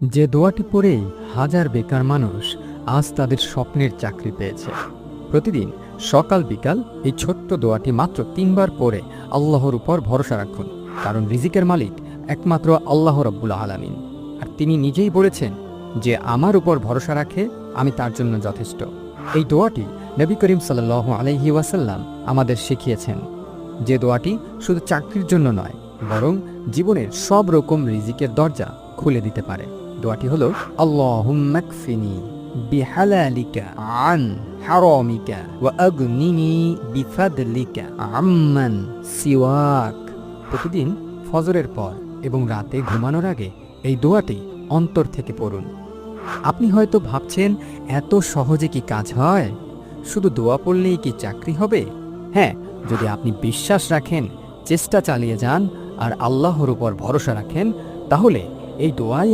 যে দোয়াটি পড়েই হাজার বেকার মানুষ আজ তাদের স্বপ্নের চাকরি পেয়েছে। প্রতিদিন সকাল বিকাল এই ছোট্ট দোয়াটি মাত্র 3 বার পড়ে আল্লাহর উপর ভরসা রাখুন, কারণ রিজিকের মালিক একমাত্র আল্লাহ রাব্বুল আলামিন। আর তিনি নিজেই বলেছেন যে আমার উপর ভরসা রাখে আমি তার জন্য যথেষ্ট। এই দোয়াটি নবী করিম সাল্লাল্লাহু আলাইহি ওয়াসাল্লাম আমাদের শিখিয়েছেন, যে দোয়াটি শুধু চাকরির জন্য নয়, বরং জীবনের সব রকম রিজিকের দরজা খুলে দিতে পারে। দোয়াটি হলো আল্লাহুম্মা কফিনি বিহালালিকা আন হারামিকা ওয়া আগনিনি বিফাদলিকা আম্মান সিওয়াক। প্রতিদিন ফজরের পর এবং রাতে ঘুমানোর আগে এই দোয়াটি অন্তর থেকে পড়ুন। আপনি হয়তো ভাবছেন, এত সহজে কি কাজ হয়? শুধু দোয়া পড়লেই কি চাকরি হবে? হ্যাঁ, যদি আপনি বিশ্বাস রাখেন, চেষ্টা চালিয়ে যান আর আল্লাহর উপর ভরসা রাখেন, তাহলে এই দোয়াই